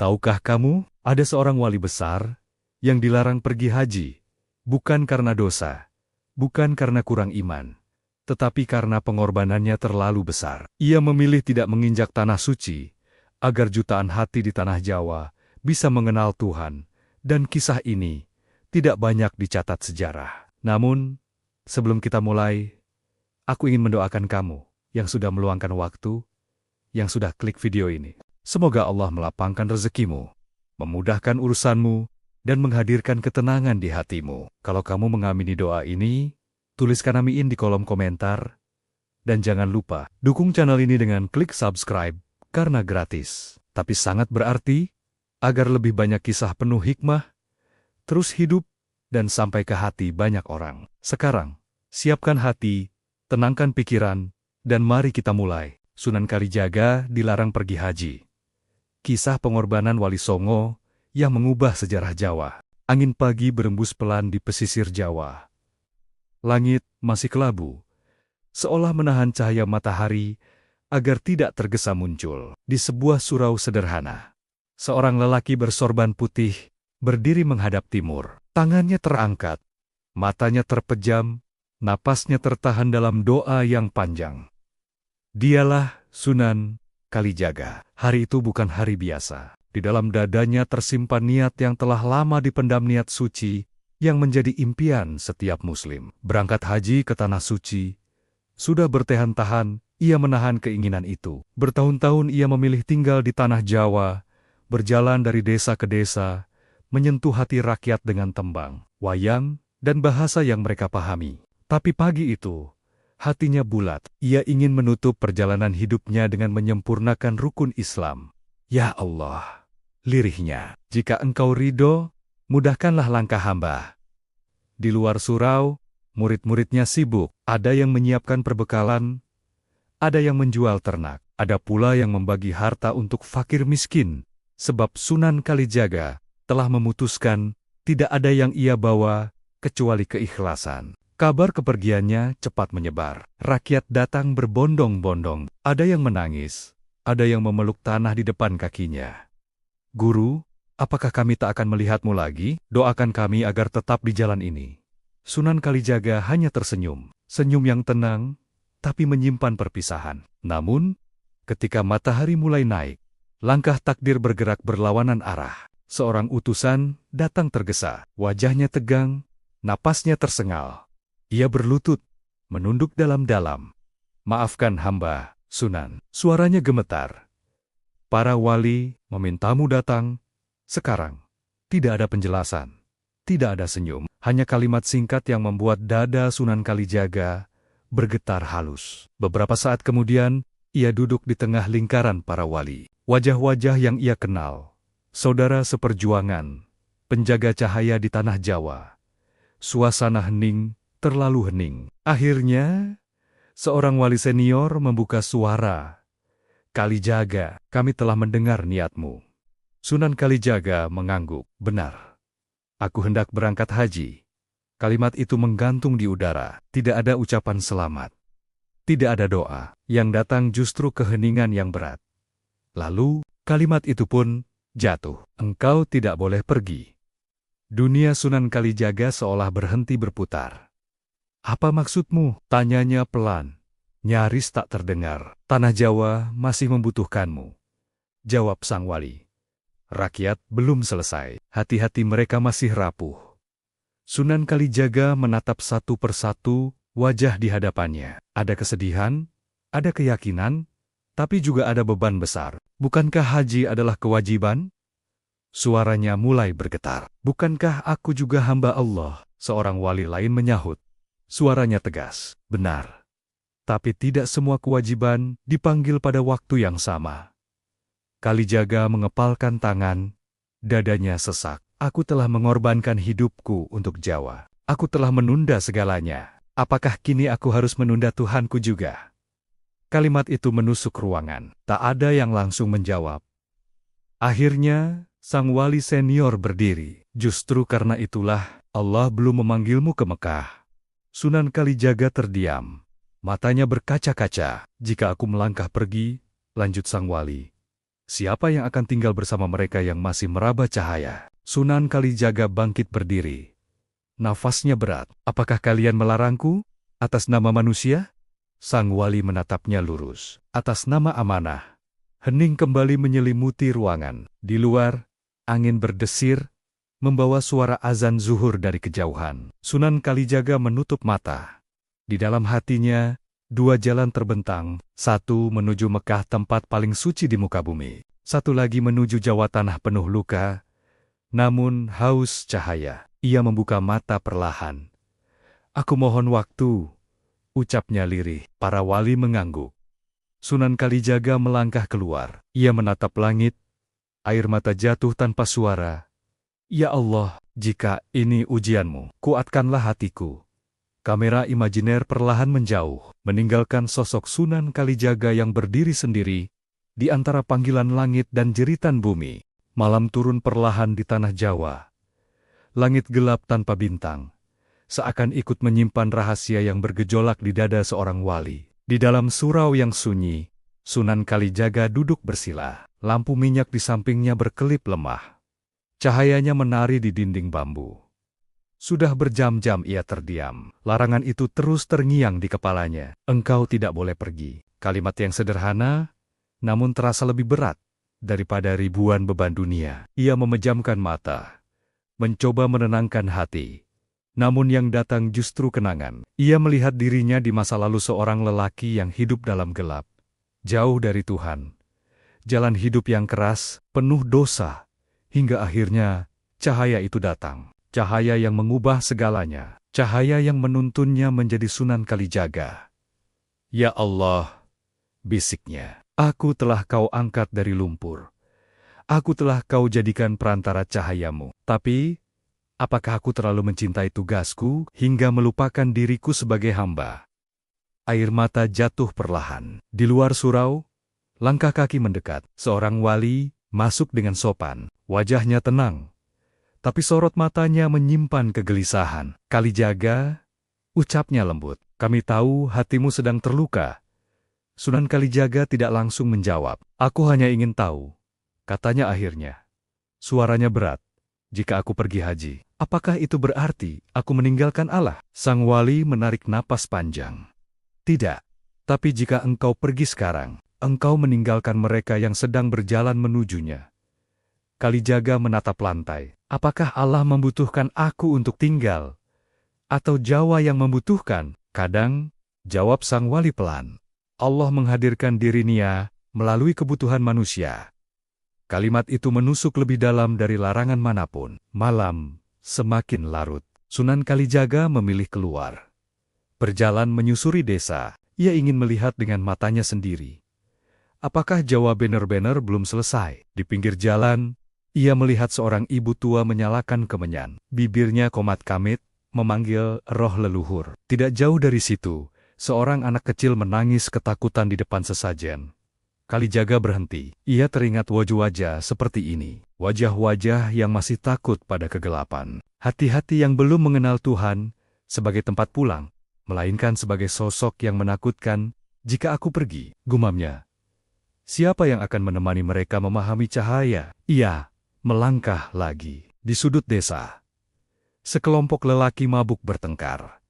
Tahukah kamu, ada seorang wali besar yang dilarang pergi haji, bukan karena dosa, bukan karena kurang iman, tetapi karena pengorbanannya terlalu besar. Ia memilih tidak menginjak tanah suci, agar jutaan hati di tanah Jawa bisa mengenal Tuhan, dan kisah ini tidak banyak dicatat sejarah. Namun, sebelum kita mulai, aku ingin mendoakan kamu yang sudah meluangkan waktu, yang sudah klik video ini. Semoga Allah melapangkan rezekimu, memudahkan urusanmu, dan menghadirkan ketenangan di hatimu. Kalau kamu mengamini doa ini, tuliskan amin di kolom komentar. Dan jangan lupa, dukung channel ini dengan klik subscribe, karena gratis. Tapi sangat berarti, agar lebih banyak kisah penuh hikmah, terus hidup, dan sampai ke hati banyak orang. Sekarang, siapkan hati, tenangkan pikiran, dan mari kita mulai. Sunan Kalijaga dilarang pergi haji. Kisah pengorbanan Wali Songo yang mengubah sejarah Jawa. Angin pagi berembus pelan di pesisir Jawa. Langit masih kelabu, seolah menahan cahaya matahari agar tidak tergesa muncul. Di sebuah surau sederhana, seorang lelaki bersorban putih berdiri menghadap timur. Tangannya terangkat, matanya terpejam, napasnya tertahan dalam doa yang panjang. Dialah Sunan Kalijaga. Hari itu bukan hari biasa. Di dalam dadanya tersimpan niat yang telah lama dipendam, niat suci yang menjadi impian setiap muslim. Berangkat haji ke tanah suci, sudah bertahan-tahan ia menahan keinginan itu. Bertahun-tahun ia memilih tinggal di tanah Jawa, berjalan dari desa ke desa, menyentuh hati rakyat dengan tembang, wayang, dan bahasa yang mereka pahami. Tapi pagi itu, hatinya bulat. Ia ingin menutup perjalanan hidupnya dengan menyempurnakan rukun Islam. Ya Allah, lirihnya, jika engkau ridho, mudahkanlah langkah hamba. Di luar surau, murid-muridnya sibuk. Ada yang menyiapkan perbekalan, ada yang menjual ternak, ada pula yang membagi harta untuk fakir miskin. Sebab Sunan Kalijaga telah memutuskan tidak ada yang ia bawa kecuali keikhlasan. Kabar kepergiannya cepat menyebar. Rakyat datang berbondong-bondong. Ada yang menangis, ada yang memeluk tanah di depan kakinya. Guru, apakah kami tak akan melihatmu lagi? Doakan kami agar tetap di jalan ini. Sunan Kalijaga hanya tersenyum. Senyum yang tenang, tapi menyimpan perpisahan. Namun, ketika matahari mulai naik, langkah takdir bergerak berlawanan arah. Seorang utusan datang tergesa. Wajahnya tegang, napasnya tersengal. Ia berlutut, menunduk dalam-dalam. Maafkan hamba, Sunan. Suaranya gemetar. Para wali memintamu datang. Sekarang, tidak ada penjelasan. Tidak ada senyum. Hanya kalimat singkat yang membuat dada Sunan Kalijaga bergetar halus. Beberapa saat kemudian, ia duduk di tengah lingkaran para wali. Wajah-wajah yang ia kenal. Saudara seperjuangan, penjaga cahaya di tanah Jawa. Suasana hening, terlalu hening. Akhirnya, seorang wali senior membuka suara. Kalijaga, kami telah mendengar niatmu. Sunan Kalijaga mengangguk. Benar. Aku hendak berangkat haji. Kalimat itu menggantung di udara. Tidak ada ucapan selamat. Tidak ada doa. Yang datang justru keheningan yang berat. Lalu, kalimat itu pun jatuh. Engkau tidak boleh pergi. Dunia Sunan Kalijaga seolah berhenti berputar. Apa maksudmu? Tanyanya pelan, nyaris tak terdengar. Tanah Jawa masih membutuhkanmu, jawab sang wali. Rakyat belum selesai, hati-hati mereka masih rapuh. Sunan Kalijaga menatap satu persatu wajah di hadapannya. Ada kesedihan, ada keyakinan, tapi juga ada beban besar. Bukankah haji adalah kewajiban? Suaranya mulai bergetar. Bukankah aku juga hamba Allah? Seorang wali lain menyahut. Suaranya tegas. Benar. Tapi tidak semua kewajiban dipanggil pada waktu yang sama. Kalijaga mengepalkan tangan, dadanya sesak. Aku telah mengorbankan hidupku untuk Jawa. Aku telah menunda segalanya. Apakah kini aku harus menunda Tuhanku juga? Kalimat itu menusuk ruangan. Tak ada yang langsung menjawab. Akhirnya, sang wali senior berdiri. Justru karena itulah, Allah belum memanggilmu ke Mekah. Sunan Kalijaga terdiam. Matanya berkaca-kaca. Jika aku melangkah pergi, lanjut sang wali, Siapa yang akan tinggal bersama mereka yang masih meraba cahaya? Sunan Kalijaga bangkit berdiri. Nafasnya berat. Apakah kalian melarangku? Atas nama manusia? Sang wali menatapnya lurus. Atas nama amanah. Hening kembali menyelimuti ruangan. Di luar, angin berdesir, membawa suara azan zuhur dari kejauhan. Sunan Kalijaga menutup mata. Di dalam hatinya, dua jalan terbentang, satu menuju Mekah tempat paling suci di muka bumi, satu lagi menuju Jawa tanah penuh luka, namun haus cahaya. Ia membuka mata perlahan. Aku mohon waktu, ucapnya lirih. Para wali mengangguk. Sunan Kalijaga melangkah keluar. Ia menatap langit, air mata jatuh tanpa suara. Ya Allah, jika ini ujianmu, kuatkanlah hatiku. Kamera imajiner perlahan menjauh, meninggalkan sosok Sunan Kalijaga yang berdiri sendiri di antara panggilan langit dan jeritan bumi. Malam turun perlahan di tanah Jawa. Langit gelap tanpa bintang, seakan ikut menyimpan rahasia yang bergejolak di dada seorang wali. Di dalam surau yang sunyi, Sunan Kalijaga duduk bersila. Lampu minyak di sampingnya berkelip lemah. Cahayanya menari di dinding bambu. Sudah berjam-jam ia terdiam. Larangan itu terus terngiang di kepalanya. Engkau tidak boleh pergi. Kalimat yang sederhana, namun terasa lebih berat daripada ribuan beban dunia. Ia memejamkan mata, mencoba menenangkan hati. Namun yang datang justru kenangan. Ia melihat dirinya di masa lalu seorang lelaki yang hidup dalam gelap, jauh dari Tuhan. Jalan hidup yang keras, penuh dosa, hingga akhirnya cahaya itu datang. Cahaya yang mengubah segalanya. Cahaya yang menuntunnya menjadi Sunan Kalijaga. Ya Allah, bisiknya. Aku telah kau angkat dari lumpur. Aku telah kau jadikan perantara cahayamu. Tapi, apakah aku terlalu mencintai tugasku hingga melupakan diriku sebagai hamba? Air mata jatuh perlahan. Di luar surau, langkah kaki mendekat. Seorang wali masuk dengan sopan. Wajahnya tenang, tapi sorot matanya menyimpan kegelisahan. Kalijaga, ucapnya lembut. Kami tahu hatimu sedang terluka. Sunan Kalijaga tidak langsung menjawab. Aku hanya ingin tahu, katanya akhirnya. Suaranya berat. Jika aku pergi haji, apakah itu berarti aku meninggalkan Allah? Sang wali menarik napas panjang. Tidak. Tapi jika engkau pergi sekarang, engkau meninggalkan mereka yang sedang berjalan menujunya. Kalijaga menatap lantai. Apakah Allah membutuhkan aku untuk tinggal? Atau Jawa yang membutuhkan? Kadang, jawab sang wali pelan. Allah menghadirkan dirinya melalui kebutuhan manusia. Kalimat itu menusuk lebih dalam dari larangan manapun. Malam semakin larut. Sunan Kalijaga memilih keluar. Berjalan menyusuri desa, ia ingin melihat dengan matanya sendiri. Apakah Jawa benar-benar belum selesai? Di pinggir jalan, ia melihat seorang ibu tua menyalakan kemenyan. Bibirnya komat-kamit, memanggil roh leluhur. Tidak jauh dari situ, seorang anak kecil menangis ketakutan di depan sesajen. Kalijaga berhenti. Ia teringat wajah-wajah seperti ini. Wajah-wajah yang masih takut pada kegelapan. Hati-hati yang belum mengenal Tuhan sebagai tempat pulang, melainkan sebagai sosok yang menakutkan. Jika aku pergi, gumamnya, siapa yang akan menemani mereka memahami cahaya? Ia melangkah lagi. Di sudut desa, sekelompok lelaki mabuk bertengkar.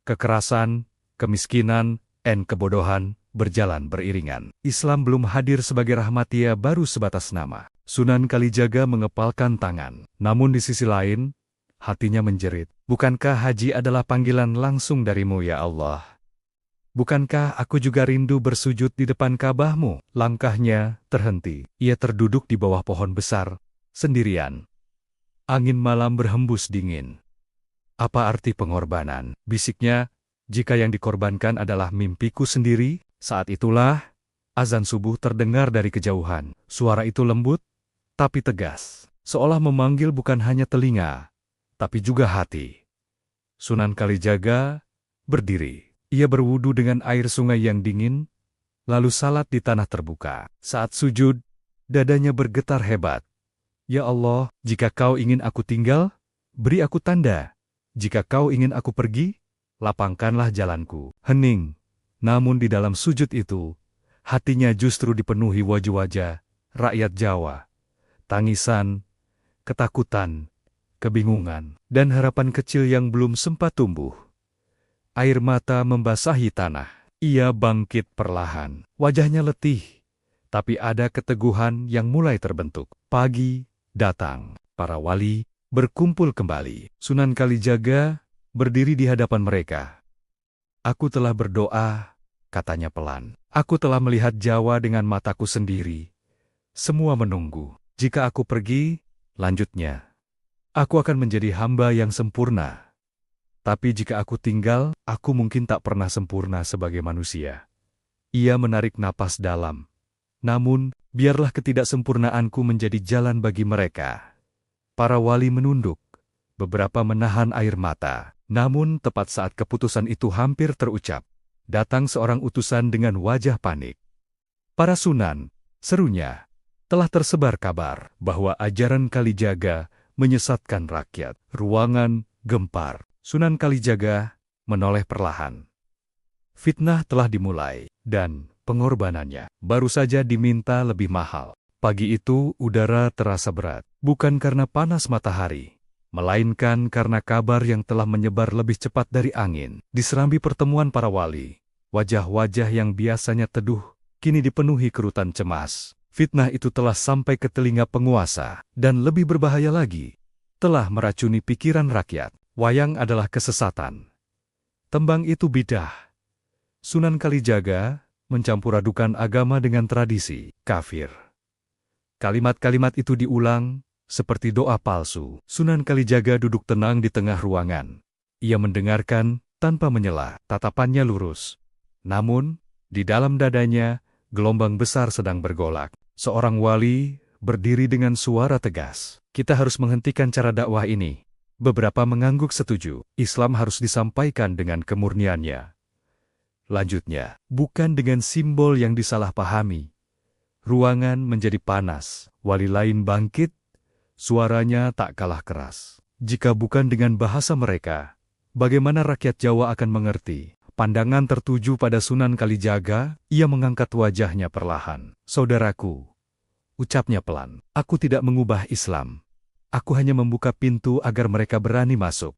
Kekerasan, kemiskinan, dan kebodohan berjalan beriringan. Islam belum hadir sebagai rahmatia, baru sebatas nama. Sunan Kalijaga mengepalkan tangan. Namun di sisi lain, hatinya menjerit. Bukankah haji adalah panggilan langsung darimu ya Allah? Bukankah aku juga rindu bersujud di depan Ka'bahmu? Langkahnya terhenti. Ia terduduk di bawah pohon besar, sendirian. Angin malam berhembus dingin. Apa arti pengorbanan? Bisiknya, jika yang dikorbankan adalah mimpiku sendiri. Saat itulah, azan subuh terdengar dari kejauhan. Suara itu lembut, tapi tegas. Seolah memanggil bukan hanya telinga, tapi juga hati. Sunan Kalijaga berdiri. Ia berwudu dengan air sungai yang dingin, lalu salat di tanah terbuka. Saat sujud, dadanya bergetar hebat. Ya Allah, jika kau ingin aku tinggal, beri aku tanda. Jika kau ingin aku pergi, lapangkanlah jalanku. Hening, namun di dalam sujud itu, hatinya justru dipenuhi wajah-wajah rakyat Jawa. Tangisan, ketakutan, kebingungan, dan harapan kecil yang belum sempat tumbuh. Air mata membasahi tanah. Ia bangkit perlahan. Wajahnya letih, tapi ada keteguhan yang mulai terbentuk. Pagi datang. Para wali berkumpul kembali. Sunan Kalijaga berdiri di hadapan mereka. "Aku telah berdoa," katanya pelan. "Aku telah melihat Jawa dengan mataku sendiri. Semua menunggu. Jika aku pergi," lanjutnya, "aku akan menjadi hamba yang sempurna. Tapi jika aku tinggal, aku mungkin tak pernah sempurna sebagai manusia." Ia menarik napas dalam. "Namun, biarlah ketidaksempurnaanku menjadi jalan bagi mereka." Para wali menunduk. Beberapa menahan air mata. Namun, tepat saat keputusan itu hampir terucap, datang seorang utusan dengan wajah panik. "Para sunan," serunya, "telah tersebar kabar bahwa ajaran Kalijaga menyesatkan rakyat." Ruangan gempar. Sunan Kalijaga menoleh perlahan. Fitnah telah dimulai, dan pengorbanannya baru saja diminta lebih mahal. Pagi itu udara terasa berat, bukan karena panas matahari, melainkan karena kabar yang telah menyebar lebih cepat dari angin. Di serambi pertemuan para wali, wajah-wajah yang biasanya teduh kini dipenuhi kerutan cemas. Fitnah itu telah sampai ke telinga penguasa, dan lebih berbahaya lagi, telah meracuni pikiran rakyat. Wayang adalah kesesatan. Tembang itu bidah. Sunan Kalijaga mencampuradukan agama dengan tradisi, kafir. Kalimat-kalimat itu diulang, seperti doa palsu. Sunan Kalijaga duduk tenang di tengah ruangan. Ia mendengarkan tanpa menyela, tatapannya lurus. Namun, di dalam dadanya, gelombang besar sedang bergolak. Seorang wali berdiri dengan suara tegas. "Kita harus menghentikan cara dakwah ini." Beberapa mengangguk setuju. Islam harus disampaikan dengan kemurniannya. Lanjutnya, bukan dengan simbol yang disalahpahami. Ruangan menjadi panas. Wali lain bangkit. Suaranya tak kalah keras. "Jika bukan dengan bahasa mereka, bagaimana rakyat Jawa akan mengerti?" Pandangan tertuju pada Sunan Kalijaga. Ia mengangkat wajahnya perlahan. "Saudaraku," ucapnya pelan, "aku tidak mengubah Islam. Aku hanya membuka pintu agar mereka berani masuk."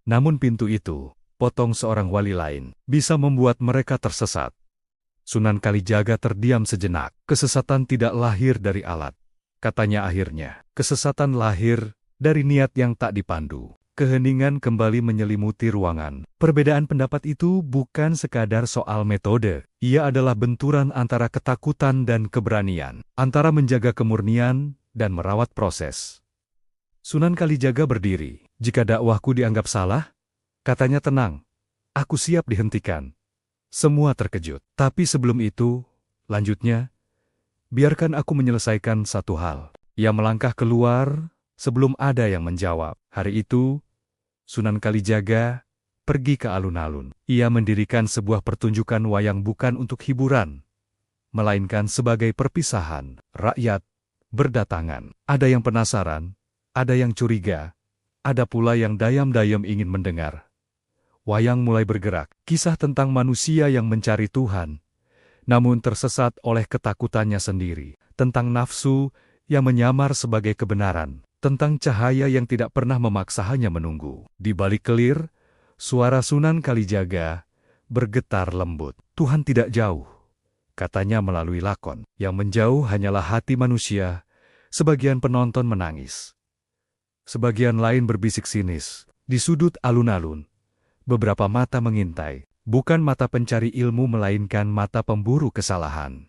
Namun pintu itu, potong seorang wali lain, bisa membuat mereka tersesat. Sunan Kalijaga terdiam sejenak. "Kesesatan tidak lahir dari alat," katanya akhirnya. "Kesesatan lahir dari niat yang tak dipandu." Keheningan kembali menyelimuti ruangan. Perbedaan pendapat itu bukan sekadar soal metode. Ia adalah benturan antara ketakutan dan keberanian, antara menjaga kemurnian dan merawat proses. Sunan Kalijaga berdiri. "Jika dakwahku dianggap salah," katanya tenang, "aku siap dihentikan." Semua terkejut. "Tapi sebelum itu," lanjutnya, "biarkan aku menyelesaikan satu hal." Ia melangkah keluar sebelum ada yang menjawab. Hari itu, Sunan Kalijaga pergi ke alun-alun. Ia mendirikan sebuah pertunjukan wayang bukan untuk hiburan, melainkan sebagai perpisahan. Rakyat berdatangan. Ada yang penasaran, ada yang curiga, ada pula yang dayam-dayam ingin mendengar. Wayang mulai bergerak. Kisah tentang manusia yang mencari Tuhan, namun tersesat oleh ketakutannya sendiri. Tentang nafsu yang menyamar sebagai kebenaran. Tentang cahaya yang tidak pernah memaksa hanya menunggu. Di balik kelir, suara Sunan Kalijaga bergetar lembut. "Tuhan tidak jauh," katanya melalui lakon. "Yang menjauh hanyalah hati manusia." Sebagian penonton menangis. Sebagian lain berbisik sinis. Di sudut alun-alun, beberapa mata mengintai. Bukan mata pencari ilmu melainkan mata pemburu kesalahan.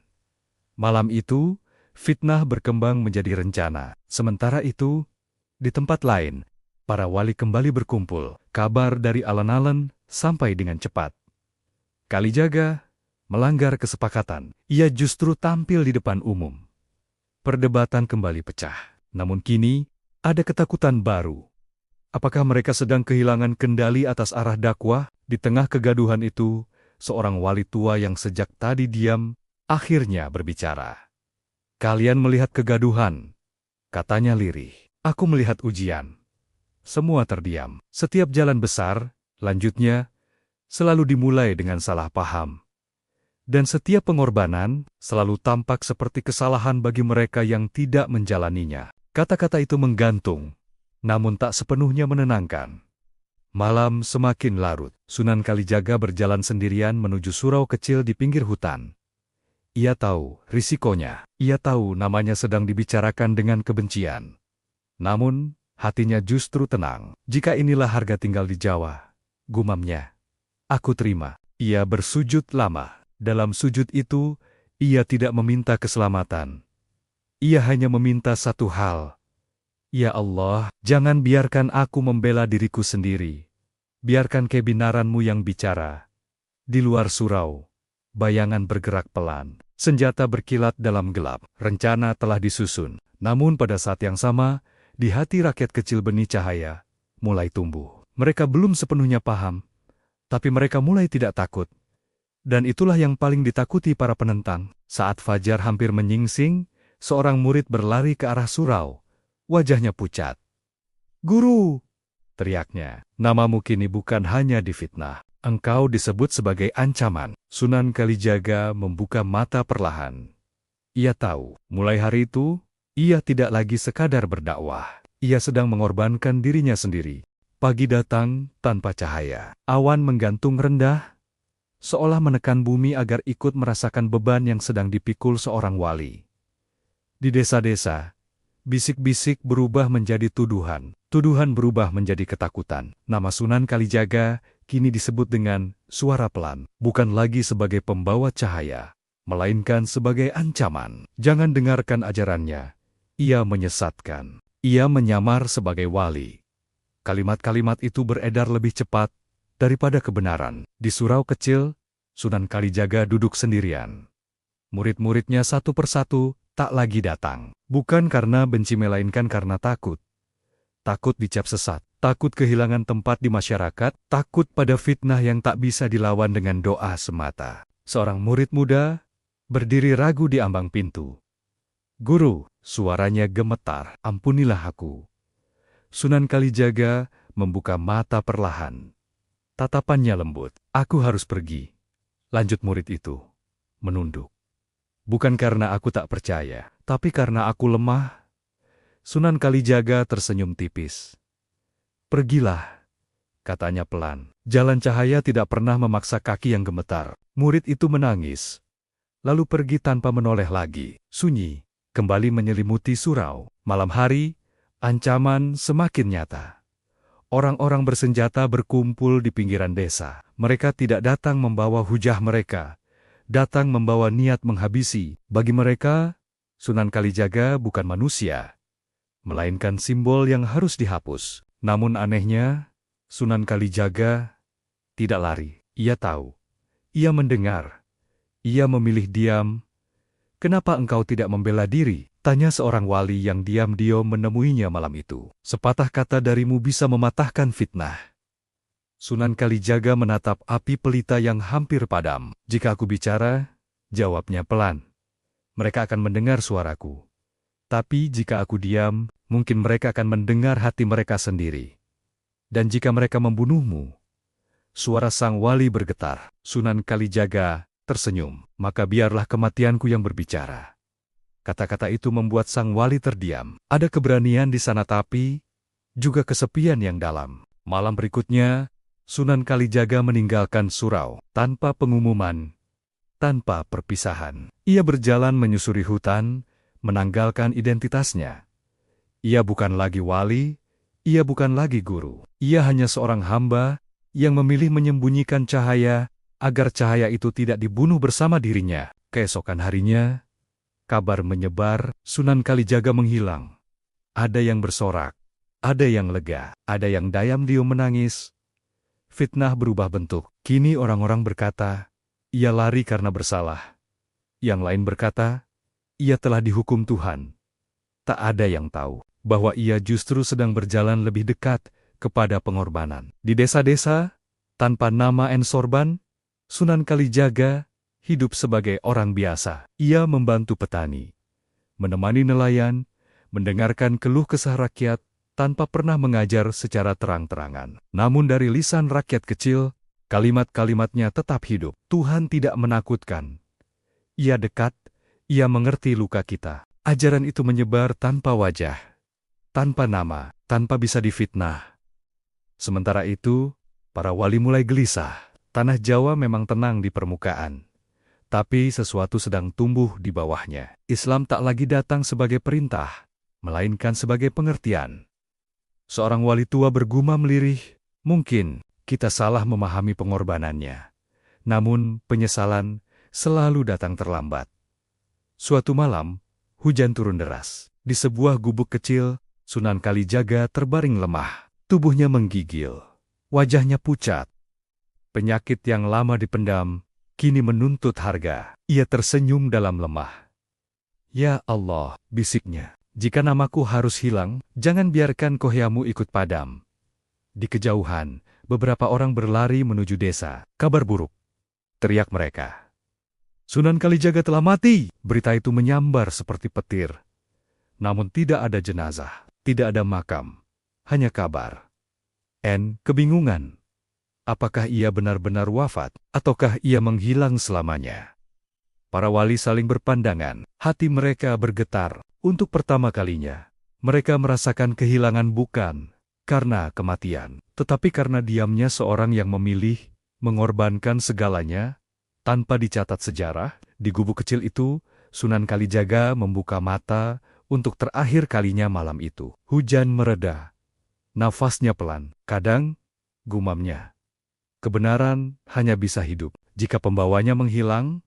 Malam itu, fitnah berkembang menjadi rencana. Sementara itu, di tempat lain, para wali kembali berkumpul. Kabar dari alun-alun sampai dengan cepat. Kalijaga melanggar kesepakatan. Ia justru tampil di depan umum. Perdebatan kembali pecah. Namun kini, ada ketakutan baru. Apakah mereka sedang kehilangan kendali atas arah dakwah? Di tengah kegaduhan itu, seorang wali tua yang sejak tadi diam, akhirnya berbicara. "Kalian melihat kegaduhan," katanya lirih. "Aku melihat ujian." Semua terdiam. Setiap jalan besar, lanjutnya, selalu dimulai dengan salah paham. Dan setiap pengorbanan selalu tampak seperti kesalahan bagi mereka yang tidak menjalaninya. Kata-kata itu menggantung, namun tak sepenuhnya menenangkan. Malam semakin larut. Sunan Kalijaga berjalan sendirian menuju surau kecil di pinggir hutan. Ia tahu risikonya. Ia tahu namanya sedang dibicarakan dengan kebencian. Namun, hatinya justru tenang. Jika inilah harga tinggal di Jawa, gumamnya, aku terima. Ia bersujud lama. Dalam sujud itu, ia tidak meminta keselamatan. Ia hanya meminta satu hal. Ya Allah, jangan biarkan aku membela diriku sendiri. Biarkan kebenaran-Mu yang bicara. Di luar surau, bayangan bergerak pelan. Senjata berkilat dalam gelap. Rencana telah disusun. Namun pada saat yang sama, di hati rakyat kecil benih cahaya mulai tumbuh. Mereka belum sepenuhnya paham, tapi mereka mulai tidak takut. Dan itulah yang paling ditakuti para penentang. Saat fajar hampir menyingsing, seorang murid berlari ke arah surau. Wajahnya pucat. "Guru!" teriaknya. "Namamu kini bukan hanya difitnah. Engkau disebut sebagai ancaman." Sunan Kalijaga membuka mata perlahan. Ia tahu, mulai hari itu, ia tidak lagi sekadar berdakwah. Ia sedang mengorbankan dirinya sendiri. Pagi datang tanpa cahaya. Awan menggantung rendah, seolah menekan bumi agar ikut merasakan beban yang sedang dipikul seorang wali. Di desa-desa, bisik-bisik berubah menjadi tuduhan. Tuduhan berubah menjadi ketakutan. Nama Sunan Kalijaga kini disebut dengan suara pelan. Bukan lagi sebagai pembawa cahaya, melainkan sebagai ancaman. Jangan dengarkan ajarannya. Ia menyesatkan. Ia menyamar sebagai wali. Kalimat-kalimat itu beredar lebih cepat daripada kebenaran. Di surau kecil, Sunan Kalijaga duduk sendirian. Murid-muridnya satu persatu tak lagi datang. Bukan karena benci melainkan karena takut. Takut dicap sesat, takut kehilangan tempat di masyarakat, takut pada fitnah yang tak bisa dilawan dengan doa semata. Seorang murid muda berdiri ragu di ambang pintu. "Guru," suaranya gemetar, "ampunilah aku." Sunan Kalijaga membuka mata perlahan. Tatapannya lembut. "Aku harus pergi," lanjut murid itu, menunduk. "Bukan karena aku tak percaya, tapi karena aku lemah." Sunan Kalijaga tersenyum tipis. "Pergilah," katanya pelan. Jalan cahaya tidak pernah memaksa kaki yang gemetar. Murid itu menangis, lalu pergi tanpa menoleh lagi. Sunyi kembali menyelimuti surau. Malam hari, ancaman semakin nyata. Orang-orang bersenjata berkumpul di pinggiran desa. Mereka tidak datang membawa hujah mereka, datang membawa niat menghabisi. Bagi mereka, Sunan Kalijaga bukan manusia, melainkan simbol yang harus dihapus. Namun anehnya, Sunan Kalijaga tidak lari. Ia tahu, ia mendengar, ia memilih diam. "Kenapa engkau tidak membela diri?" tanya seorang wali yang diam-diam menemuinya malam itu. "Sepatah kata darimu bisa mematahkan fitnah." Sunan Kalijaga menatap api pelita yang hampir padam. "Jika aku bicara," jawabnya pelan, "mereka akan mendengar suaraku. Tapi jika aku diam, mungkin mereka akan mendengar hati mereka sendiri. Dan jika mereka membunuhmu," suara sang wali bergetar. Sunan Kalijaga tersenyum, "Maka biarlah kematianku yang berbicara." Kata-kata itu membuat sang wali terdiam. Ada keberanian di sana tapi juga kesepian yang dalam. Malam berikutnya, Sunan Kalijaga meninggalkan surau tanpa pengumuman, tanpa perpisahan. Ia berjalan menyusuri hutan, menanggalkan identitasnya. Ia bukan lagi wali, ia bukan lagi guru. Ia hanya seorang hamba yang memilih menyembunyikan cahaya agar cahaya itu tidak dibunuh bersama dirinya. Keesokan harinya, kabar menyebar, Sunan Kalijaga menghilang. Ada yang bersorak, ada yang lega, ada yang diam-diam menangis. Fitnah berubah bentuk. Kini orang-orang berkata, ia lari karena bersalah. Yang lain berkata, ia telah dihukum Tuhan. Tak ada yang tahu bahwa ia justru sedang berjalan lebih dekat kepada pengorbanan. Di desa-desa, tanpa nama Ensorban, Sunan Kalijaga hidup sebagai orang biasa. Ia membantu petani, menemani nelayan, mendengarkan keluh kesah rakyat, tanpa pernah mengajar secara terang-terangan. Namun dari lisan rakyat kecil, Kalimat-kalimatnya tetap hidup. Tuhan tidak menakutkan. Ia dekat, ia mengerti luka kita. Ajaran itu menyebar tanpa wajah, tanpa nama, tanpa bisa difitnah. Sementara itu, para wali mulai gelisah. Tanah Jawa memang tenang di permukaan, tapi sesuatu sedang tumbuh di bawahnya. Islam tak lagi datang sebagai perintah, melainkan sebagai pengertian. Seorang wali tua bergumam lirih, mungkin kita salah memahami pengorbanannya. Namun, penyesalan selalu datang terlambat. Suatu malam, hujan turun deras. Di sebuah gubuk kecil, Sunan Kalijaga terbaring lemah. Tubuhnya menggigil. Wajahnya pucat. Penyakit yang lama dipendam, kini menuntut harga. Ia tersenyum dalam lemah. Ya Allah, bisiknya. Jika namaku harus hilang, jangan biarkan kohyamu ikut padam. Di kejauhan, beberapa orang berlari menuju desa. Kabar buruk, teriak mereka. Sunan Kalijaga telah mati. Berita itu menyambar seperti petir. Namun tidak ada jenazah, tidak ada makam, hanya kabar. Kebingungan. Apakah ia benar-benar wafat, ataukah ia menghilang selamanya? Para wali saling berpandangan, hati mereka bergetar. Untuk pertama kalinya, mereka merasakan kehilangan bukan karena kematian, tetapi karena diamnya seorang yang memilih mengorbankan segalanya. Tanpa dicatat sejarah, di gubuk kecil itu, Sunan Kalijaga membuka mata untuk terakhir kalinya malam itu. Hujan mereda. Nafasnya pelan. Kadang, gumamnya. Kebenaran hanya bisa hidup jika pembawanya menghilang,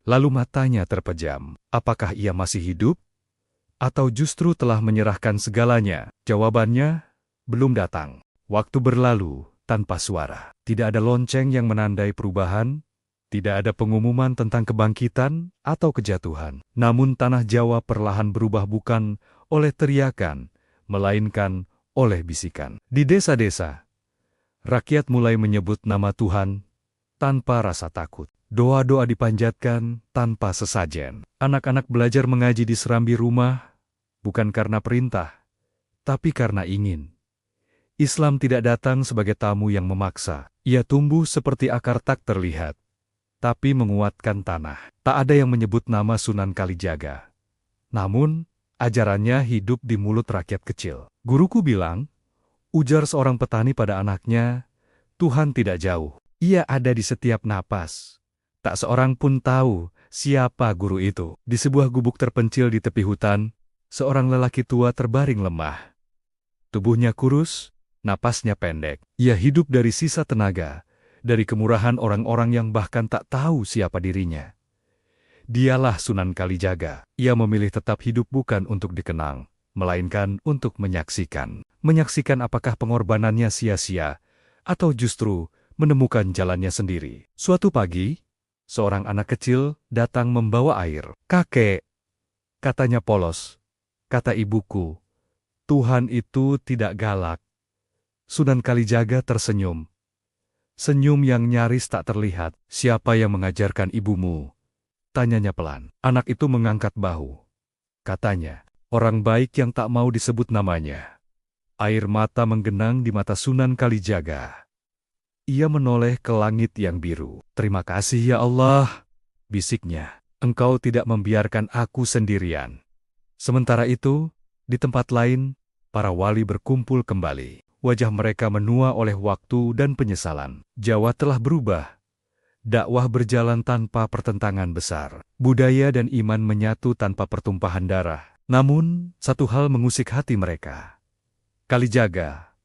lalu matanya terpejam. Apakah ia masih hidup? Atau justru telah menyerahkan segalanya? Jawabannya, belum datang. Waktu berlalu, tanpa suara. Tidak ada lonceng yang menandai perubahan. Tidak ada pengumuman tentang kebangkitan atau kejatuhan. Namun tanah Jawa perlahan berubah bukan oleh teriakan, melainkan oleh bisikan. Di desa-desa, rakyat mulai menyebut nama Tuhan tanpa rasa takut. Doa-doa dipanjatkan tanpa sesajen. Anak-anak belajar mengaji di serambi rumah, bukan karena perintah, tapi karena ingin. Islam tidak datang sebagai tamu yang memaksa. Ia tumbuh seperti akar tak terlihat, tapi menguatkan tanah. Tak ada yang menyebut nama Sunan Kalijaga. Namun, ajarannya hidup di mulut rakyat kecil. Guruku bilang, ujar seorang petani pada anaknya, Tuhan tidak jauh. Ia ada di setiap napas. Tak seorang pun tahu siapa guru itu. Di sebuah gubuk terpencil di tepi hutan, seorang lelaki tua terbaring lemah. Tubuhnya kurus, napasnya pendek. Ia hidup dari sisa tenaga, dari kemurahan orang-orang yang bahkan tak tahu siapa dirinya. Dialah Sunan Kalijaga. Ia memilih tetap hidup bukan untuk dikenang, melainkan untuk menyaksikan. Menyaksikan apakah pengorbanannya sia-sia, atau justru menemukan jalannya sendiri. Suatu pagi, seorang anak kecil datang membawa air. Kakek, katanya polos, kata ibuku, Tuhan itu tidak galak. Sunan Kalijaga tersenyum. Senyum yang nyaris tak terlihat. Siapa yang mengajarkan ibumu? Tanyanya pelan. Anak itu mengangkat bahu. Katanya, orang baik yang tak mau disebut namanya. Air mata menggenang di mata Sunan Kalijaga. Ia menoleh ke langit yang biru. Terima kasih ya Allah, bisiknya. Engkau tidak membiarkan aku sendirian. Sementara itu, di tempat lain, para wali berkumpul kembali. Wajah mereka menua oleh waktu dan penyesalan. Jawa telah berubah. Dakwah berjalan tanpa pertentangan besar. Budaya dan iman menyatu tanpa pertumpahan darah. Namun, satu hal mengusik hati mereka. Kalijaga,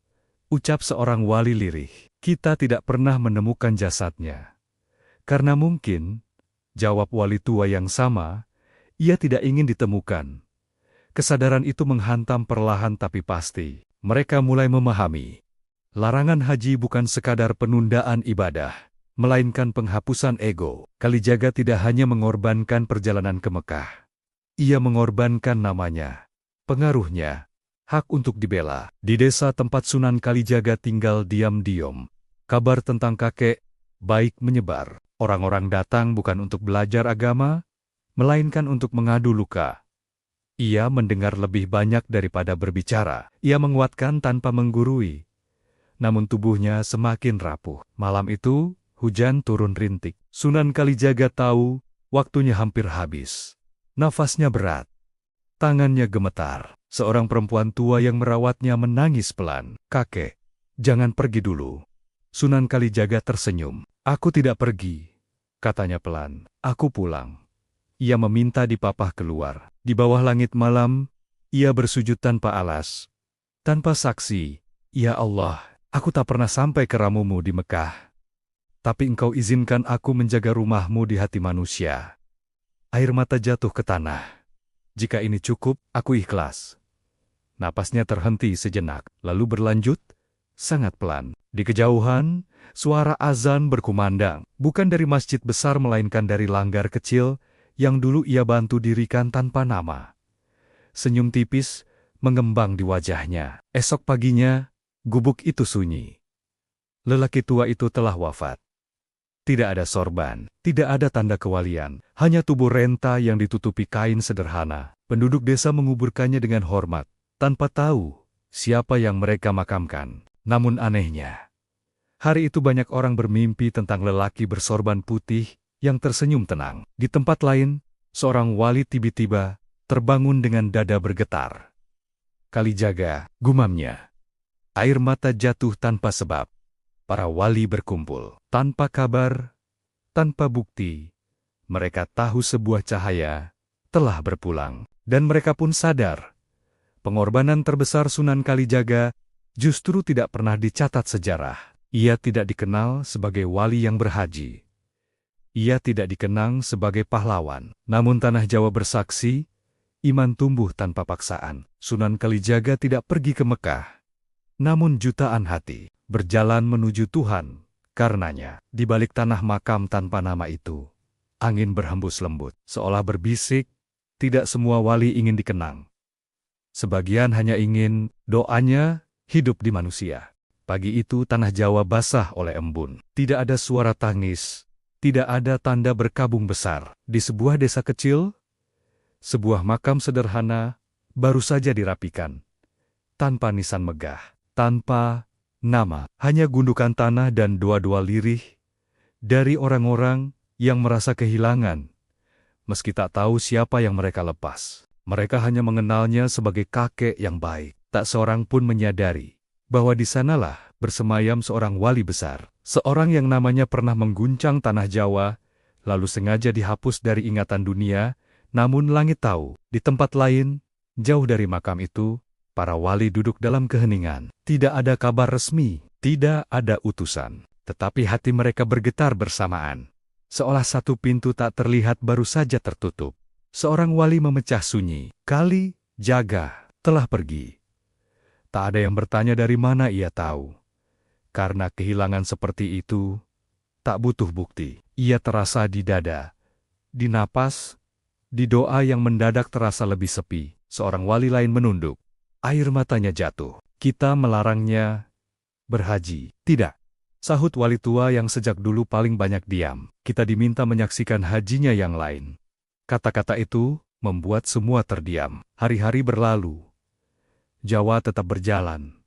ucap seorang wali lirih, kita tidak pernah menemukan jasadnya. Karena mungkin, jawab wali tua yang sama, ia tidak ingin ditemukan. Kesadaran itu menghantam perlahan tapi pasti. Mereka mulai memahami. Larangan haji bukan sekadar penundaan ibadah, melainkan penghapusan ego. Kalijaga tidak hanya mengorbankan perjalanan ke Mekah. Ia mengorbankan namanya, pengaruhnya, hak untuk dibela. Di desa tempat Sunan Kalijaga tinggal diam-diam, kabar tentang kakek baik menyebar. Orang-orang datang bukan untuk belajar agama, melainkan untuk mengadu luka. Ia mendengar lebih banyak daripada berbicara. Ia menguatkan tanpa menggurui. Namun tubuhnya semakin rapuh. Malam itu, Hujan turun rintik. Sunan Kalijaga tahu waktunya hampir habis. Nafasnya berat. Tangannya gemetar. Seorang perempuan tua yang merawatnya menangis pelan. "Kakek, jangan pergi dulu." Sunan Kalijaga tersenyum. "Aku tidak pergi," katanya pelan. "Aku pulang." Ia meminta dipapah keluar. Di bawah langit malam, ia bersujud tanpa alas. Tanpa saksi, "Ya Allah, aku tak pernah sampai ke ramumu di Mekah. Tapi Engkau izinkan aku menjaga rumahmu di hati manusia." Air mata jatuh ke tanah. "Jika ini cukup, aku ikhlas." Napasnya terhenti sejenak, lalu berlanjut, sangat pelan. Di kejauhan, suara azan berkumandang, bukan dari masjid besar melainkan dari langgar kecil yang dulu ia bantu dirikan tanpa nama. Senyum tipis mengembang di wajahnya. Esok paginya, gubuk itu sunyi. Lelaki tua itu telah wafat. Tidak ada sorban, tidak ada tanda kewalian, hanya tubuh renta yang ditutupi kain sederhana. Penduduk desa menguburkannya dengan hormat, tanpa tahu siapa yang mereka makamkan. Namun anehnya, hari itu banyak orang bermimpi tentang lelaki bersorban putih yang tersenyum tenang. Di tempat lain, seorang wali tiba-tiba terbangun dengan dada bergetar. "Kalijaga," gumamnya. Air mata jatuh tanpa sebab. Para wali berkumpul, tanpa kabar, tanpa bukti. Mereka tahu sebuah cahaya telah berpulang, dan mereka pun sadar. Pengorbanan terbesar Sunan Kalijaga justru tidak pernah dicatat sejarah. Ia tidak dikenal sebagai wali yang berhaji. Ia tidak dikenang sebagai pahlawan. Namun tanah Jawa bersaksi, iman tumbuh tanpa paksaan. Sunan Kalijaga tidak pergi ke Mekah. Namun jutaan hati berjalan menuju Tuhan. Karenanya, di balik tanah makam tanpa nama itu, angin berhembus lembut, seolah berbisik, tidak semua wali ingin dikenang. Sebagian hanya ingin doanya hidup di manusia. Pagi itu tanah Jawa basah oleh embun. Tidak ada suara tangis, tidak ada tanda berkabung besar. Di sebuah desa kecil, sebuah makam sederhana baru saja dirapikan. Tanpa nisan megah, tanpa nama, hanya gundukan tanah dan doa-doa lirih dari orang-orang yang merasa kehilangan, meski tak tahu siapa yang mereka lepas. Mereka hanya mengenalnya sebagai kakek yang baik. Tak seorang pun menyadari bahwa di sanalah bersemayam seorang wali besar, seorang yang namanya pernah mengguncang tanah Jawa, lalu sengaja dihapus dari ingatan dunia. Namun langit tahu, di tempat lain, jauh dari makam itu, para wali duduk dalam keheningan. Tidak ada kabar resmi, tidak ada utusan. Tetapi hati mereka bergetar bersamaan. Seolah satu pintu tak terlihat baru saja tertutup. Seorang wali memecah sunyi. Kalijaga telah pergi. Tak ada yang bertanya dari mana ia tahu. Karena kehilangan seperti itu, tak butuh bukti. Ia terasa di dada, di napas, di doa yang mendadak terasa lebih sepi. Seorang wali lain menunduk. Air matanya jatuh. "Kita melarangnya berhaji." "Tidak," sahut wali tua yang sejak dulu paling banyak diam. "Kita diminta menyaksikan hajinya yang lain." Kata-kata itu membuat semua terdiam. Hari-hari berlalu. Jawa tetap berjalan.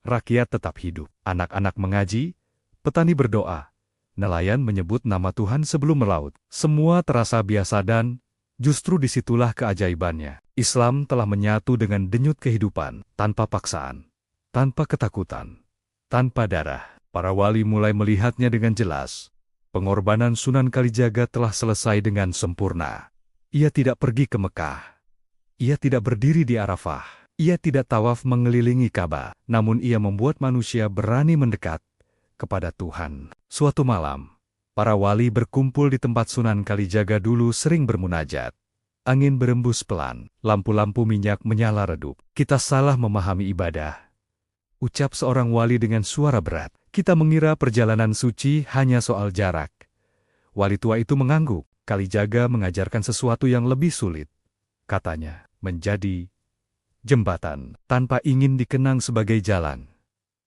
Rakyat tetap hidup. Anak-anak mengaji, petani berdoa, nelayan menyebut nama Tuhan sebelum melaut. Semua terasa biasa dan justru disitulah keajaibannya. Islam telah menyatu dengan denyut kehidupan, tanpa paksaan, tanpa ketakutan, tanpa darah. Para wali mulai melihatnya dengan jelas. Pengorbanan Sunan Kalijaga telah selesai dengan sempurna. Ia tidak pergi ke Mekah. Ia tidak berdiri di Arafah. Ia tidak tawaf mengelilingi Ka'bah. Namun ia membuat manusia berani mendekat kepada Tuhan. Suatu malam, para wali berkumpul di tempat Sunan Kalijaga dulu sering bermunajat. Angin berembus pelan, lampu-lampu minyak menyala redup. "Kita salah memahami ibadah," ucap seorang wali dengan suara berat. "Kita mengira perjalanan suci hanya soal jarak." Wali tua itu mengangguk. "Kalijaga mengajarkan sesuatu yang lebih sulit," katanya, "menjadi jembatan tanpa ingin dikenang sebagai jalan."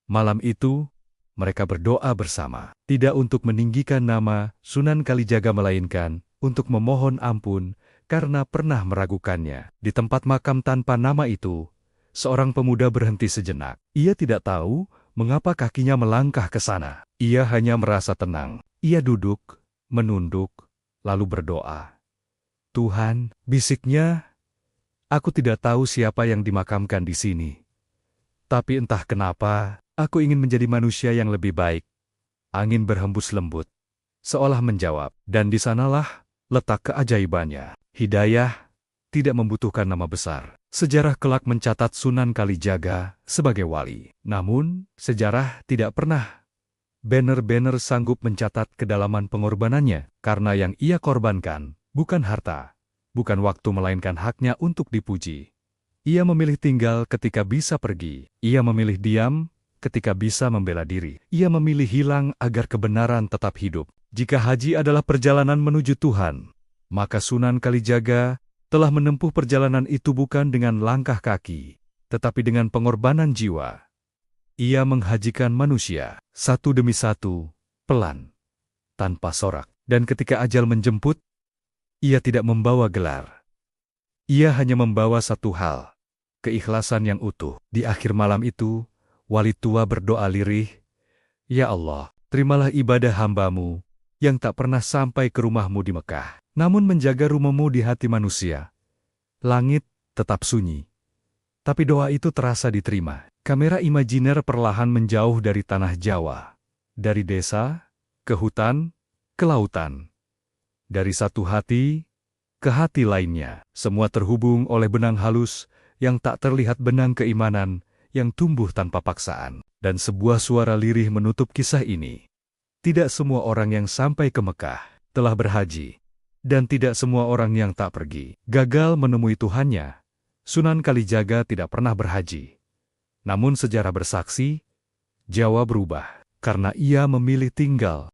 Malam itu, mereka berdoa bersama, tidak untuk meninggikan nama Sunan Kalijaga melainkan untuk memohon ampun karena pernah meragukannya. Di tempat makam tanpa nama itu, seorang pemuda berhenti sejenak. Ia tidak tahu mengapa kakinya melangkah ke sana. Ia hanya merasa tenang. Ia duduk, menunduk, lalu berdoa. Tuhan, bisiknya, aku tidak tahu siapa yang dimakamkan di sini. Tapi entah kenapa, aku ingin menjadi manusia yang lebih baik. Angin berhembus lembut, seolah menjawab, dan di sanalah letak keajaibannya. Hidayah tidak membutuhkan nama besar. Sejarah kelak mencatat Sunan Kalijaga sebagai wali. Namun, sejarah tidak pernah benar-benar sanggup mencatat kedalaman pengorbanannya, karena yang ia korbankan bukan harta, bukan waktu melainkan haknya untuk dipuji. Ia memilih tinggal ketika bisa pergi. Ia memilih diam ketika bisa membela diri. Ia memilih hilang agar kebenaran tetap hidup. Jika haji adalah perjalanan menuju Tuhan, maka Sunan Kalijaga telah menempuh perjalanan itu bukan dengan langkah kaki, tetapi dengan pengorbanan jiwa. Ia menghajikan manusia, satu demi satu, pelan, tanpa sorak. Dan ketika ajal menjemput, ia tidak membawa gelar. Ia hanya membawa satu hal, keikhlasan yang utuh. Di akhir malam itu, wali tua berdoa lirih, "Ya Allah, terimalah ibadah hamba-Mu yang tak pernah sampai ke rumah-Mu di Mekah, namun menjaga rumah-Mu di hati manusia." Langit tetap sunyi. Tapi doa itu terasa diterima. Kamera imajiner perlahan menjauh dari tanah Jawa. Dari desa, ke hutan, ke lautan. Dari satu hati, ke hati lainnya. Semua terhubung oleh benang halus yang tak terlihat, benang keimanan yang tumbuh tanpa paksaan. Dan sebuah suara lirih menutup kisah ini. Tidak semua orang yang sampai ke Mekah telah berhaji. Dan tidak semua orang yang tak pergi gagal menemui Tuhannya. Sunan Kalijaga tidak pernah berhaji. Namun sejarah bersaksi, Jawa berubah karena ia memilih tinggal